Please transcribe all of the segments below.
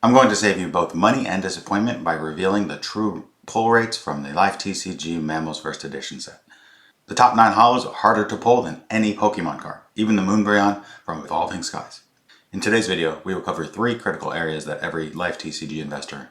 I'm going to save you both money and disappointment by revealing the true pull rates from the LIFE TCG Mammals First Edition set. The top 9 hollows are harder to pull than any Pokemon card, even the Moonbryon from Evolving Skies. In today's video, we will cover 3 critical areas that every LIFE TCG investor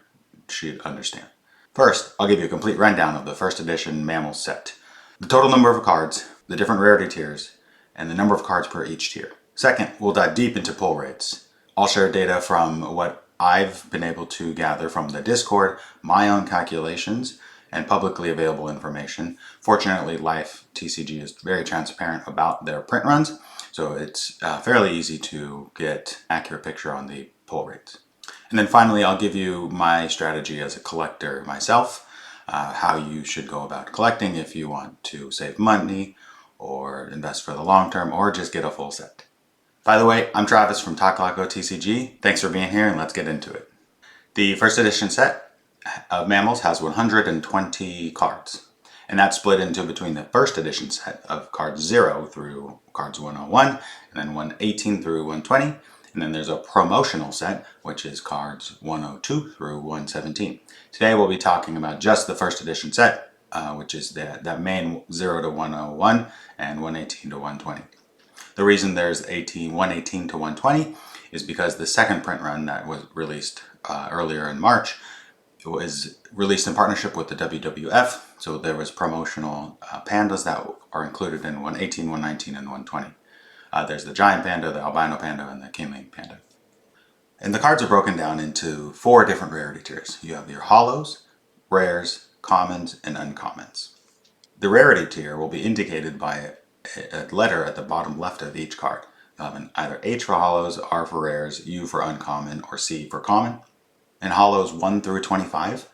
should understand. First, I'll give you a complete rundown of the First Edition Mammals set, the total number of cards, the different rarity tiers, and the number of cards per each tier. Second, we'll dive deep into pull rates. I'll share data from what I've been able to gather from the Discord, my own calculations, and publicly available information. Fortunately, LIFE TCG is very transparent about their print runs, so it's fairly easy to get an accurate picture on the pull rates. And then finally, I'll give you my strategy as a collector myself, how you should go about collecting if you want to save money or invest for the long term or just get a full set. By the way, I'm Travis from Takalago TCG. Thanks for being here and let's get into it. The first edition set of Mammals has 120 cards, and that's split into between the first edition set of cards 0 through cards 101, and then 118 through 120, and then there's a promotional set, which is cards 102 through 117. Today we'll be talking about just the first edition set, which is that main 0 to 101 and 118 to 120. The reason there's 118 to 120 is because the second print run that was released earlier in March was released in partnership with the WWF. So there was promotional pandas that are included in 118, 119, and 120. There's the giant panda, the albino panda, and the kingley panda. And the cards are broken down into 4 different rarity tiers. You have your hollows, rares, commons, and uncommons. The rarity tier will be indicated by a letter at the bottom left of each card. You'll have either H for hollows, R for rares, U for uncommon, or C for common. In hollows 1 through 25,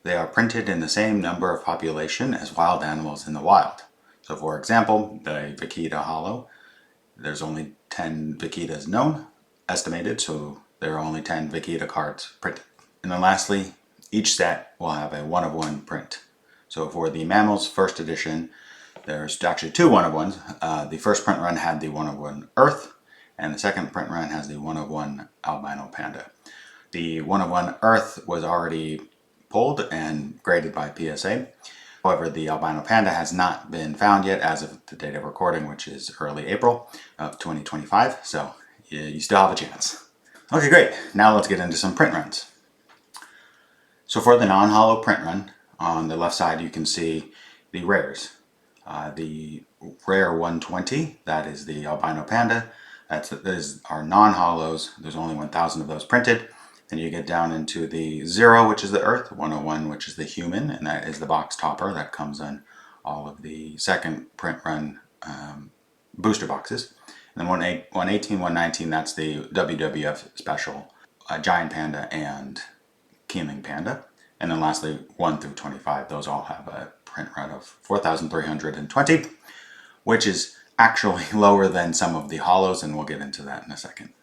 they are printed in the same number of population as wild animals in the wild. So for example, the vaquita hollow, there's only 10 vaquitas known, estimated, so there are only 10 vaquita cards printed. And then lastly, each set will have a 1 of 1 print. So for the Mammals First Edition, there's actually 2 1 of 1s. The first print run had the 1 of 1 Earth, and the second print run has the 1 of 1 albino panda. The 1 of 1 Earth was already pulled and graded by PSA. However, the albino panda has not been found yet as of the date of recording, which is early April of 2025, so you still have a chance. Okay, great. Now let's get into some print runs. So for the non-hollow print run, on the left side you can see the rares. The rare 120, that is the albino panda. That is our non-hollows. There's only 1,000 of those printed. Then you get down into the 0, which is the Earth, 101, which is the human, and that is the box topper that comes on all of the second print run booster boxes. And then 118, 119, that's the WWF special, giant panda and kingley panda. And then lastly, 1 through 25, those all have a print run of 4,320, which is actually lower than some of the hollows, and we'll get into that in a second.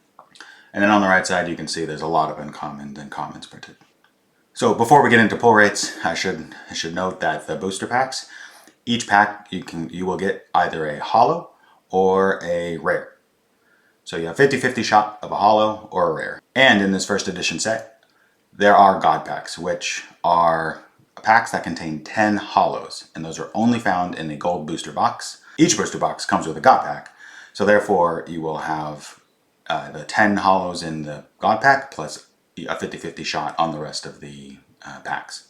And then on the right side, you can see there's a lot of uncommons and commons printed. So before we get into pull rates, I should note that the booster packs, each pack you will get either a hollow or a rare. So you have 50-50 shot of a hollow or a rare. And in this first edition set, there are God packs, which are packs that contain 10 hollows, and those are only found in the gold booster box. Each booster box comes with a God pack, so therefore you will have the 10 hollows in the God pack plus a 50-50 shot on the rest of the packs.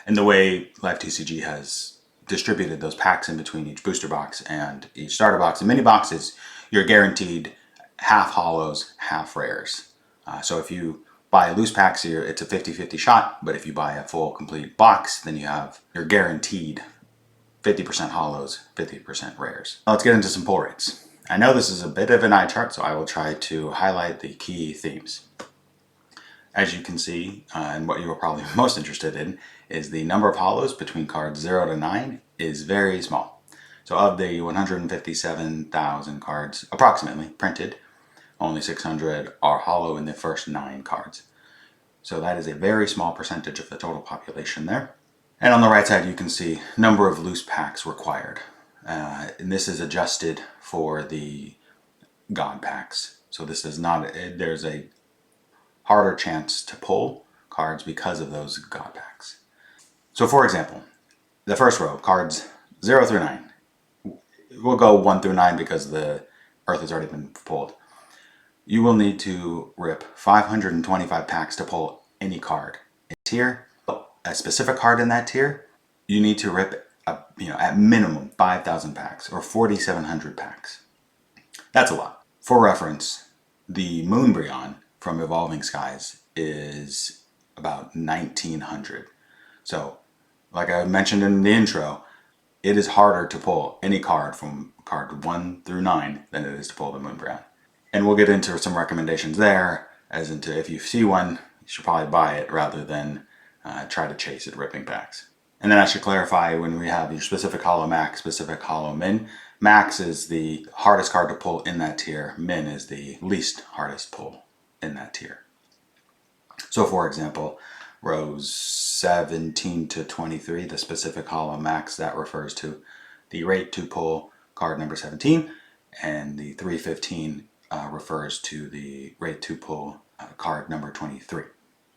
And the way LIFE TCG has distributed those packs in between each booster box and each starter box and mini box is you're guaranteed half hollows, half rares. So if you buy loose packs here, it's a 50-50 shot, but if you buy a full complete box, then you're guaranteed 50% hollows, 50% rares. Now let's get into some pull rates. I know this is a bit of an eye chart, so I will try to highlight the key themes. As you can see, and what you are probably most interested in, is the number of hollows between cards 0 to 9 is very small. So of the 157,000 cards approximately printed, only 600 are hollow in the first 9 cards. So that is a very small percentage of the total population there. And on the right side you can see number of loose packs required. And this is adjusted for the God packs. So this is not, there's a harder chance to pull cards because of those God packs. So for example, the first row, cards 0 through 9. We'll go 1 through 9 because the Earth has already been pulled. You will need to rip 525 packs to pull any card in a tier. A specific card in that tier, you need to rip at minimum 5,000 packs or 4,700 packs. That's a lot. For reference, the Moonbryon from Evolving Skies is about 1,900. So, like I mentioned in the intro, it is harder to pull any card from card 1 through 9 than it is to pull the Moonbryon. And we'll get into some recommendations there, as into if you see one, you should probably buy it rather than try to chase it ripping packs. And then I should clarify, when we have your specific holo max, specific holo min, max is the hardest card to pull in that tier, min is the least hardest pull in that tier. So for example, rows 17 to 23, the specific holo max, that refers to the rate to pull card number 17, and the 315 refers to the rate to pull card number 23.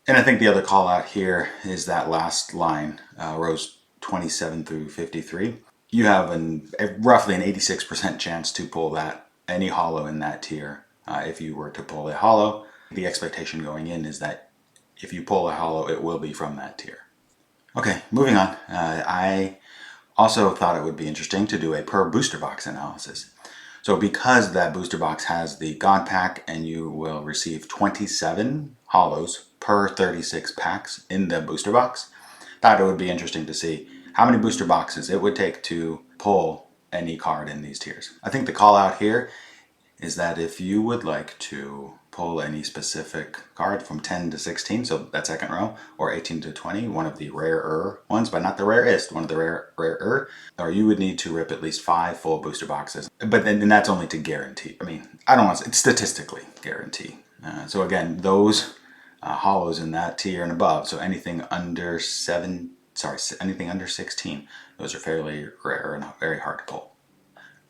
And I think the other call out here is that last line, rows 27 through 53. You have roughly an 86% chance to pull that any holo in that tier. If you were to pull a holo, the expectation going in is that if you pull a holo, it will be from that tier. Okay, moving on. I also thought it would be interesting to do a per booster box analysis. So because that booster box has the God pack and you will receive 27 holos per 36 packs in the booster box, thought it would be interesting to see how many booster boxes it would take to pull any card in these tiers. I think the call out here is that if you would like to pull any specific card from 10 to 16, so that second row, or 18 to 20, one of the rarer ones, but not the rarest, one of the rarer, or you would need to rip at least 5 full booster boxes. But then that's only to guarantee. I mean, I don't want to, it's statistically guarantee. So again, those holos in that tier and above, so anything under 16, those are fairly rare and very hard to pull.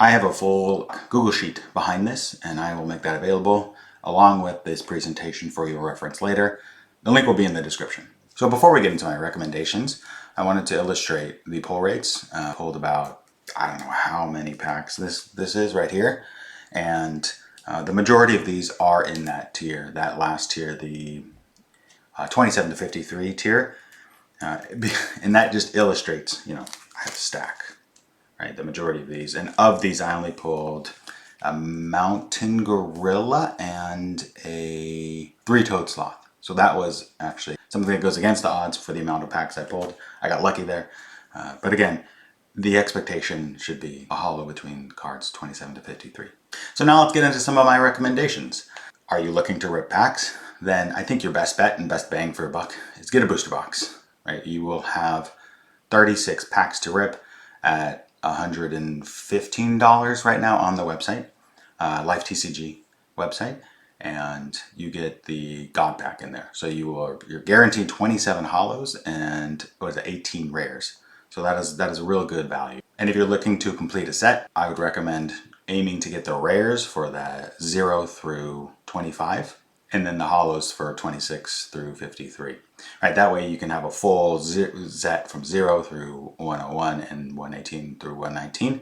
I have a full Google Sheet behind this, and I will make that available along with this presentation for your reference later. The link will be in the description. So before we get into my recommendations, I wanted to illustrate the pull rates. Pulled about, I don't know how many packs this is right here, and the majority of these are in that tier, that last tier, the 27 to 53 tier, and that just illustrates, I have a stack. Right, the majority of these. And of these, I only pulled a mountain gorilla and a three-toed sloth. So that was actually something that goes against the odds for the amount of packs I pulled. I got lucky there. But again, the expectation should be a holo between cards 27 to 53. So now let's get into some of my recommendations. Are you looking to rip packs? Then I think your best bet and best bang for a buck is get a booster box. Right, you will have 36 packs to rip at $115 right now on the website, LIFE TCG website, and you get the God pack in there. So you're guaranteed 27 holos and 18 rares. So that is a real good value. And if you're looking to complete a set, I would recommend aiming to get the rares for the 0 through 25, and then the holos for 26 through 53. Right, that way you can have a full set from 0 through 101 and 118 through 119.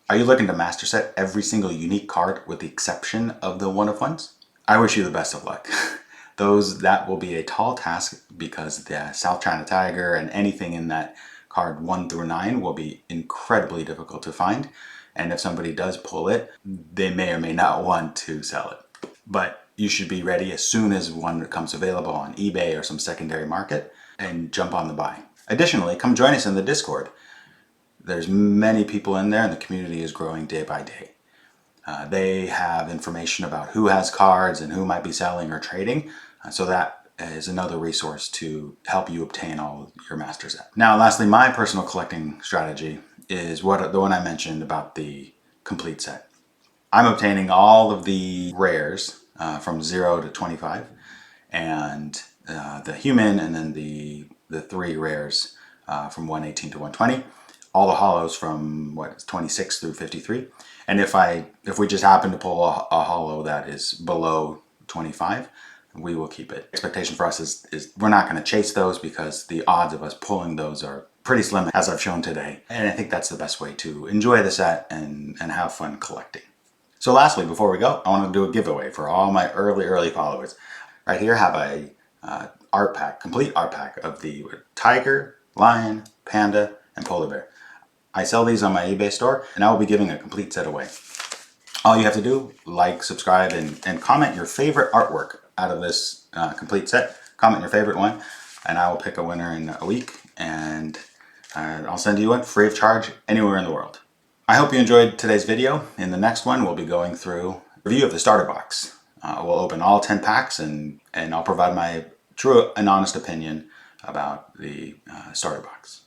Are you looking to master set every single unique card with the exception of the one-of-ones? I wish you the best of luck. That will be a tall task because the South China Tiger and anything in that card 1 through 9 will be incredibly difficult to find. And if somebody does pull it, they may or may not want to sell it. But you should be ready as soon as one becomes available on eBay or some secondary market and jump on the buy. Additionally, come join us in the Discord. There's many people in there and the community is growing day by day. They have information about who has cards and who might be selling or trading. So that is another resource to help you obtain all your master set. Now, lastly, my personal collecting strategy is the one I mentioned about the complete set. I'm obtaining all of the rares from 0 to 25, and the human, and then the 3 rares from 118 to 120. All the holos from 26 through 53. And if we just happen to pull a holo that is below 25, we will keep it. Expectation for us is we're not going to chase those because the odds of us pulling those are pretty slim, as I've shown today. And I think that's the best way to enjoy the set and have fun collecting. So lastly, before we go, I want to do a giveaway for all my early followers. Right here I have a art pack, complete art pack of the tiger, lion, panda, and polar bear. I sell these on my eBay store, and I will be giving a complete set away. All you have to do, like, subscribe, and comment your favorite artwork out of this complete set. Comment your favorite one, and I will pick a winner in a week, and I'll send you one free of charge anywhere in the world. I hope you enjoyed today's video. In the next one, we'll be going through a review of the starter box. We'll open all 10 packs, and I'll provide my true and honest opinion about the starter box.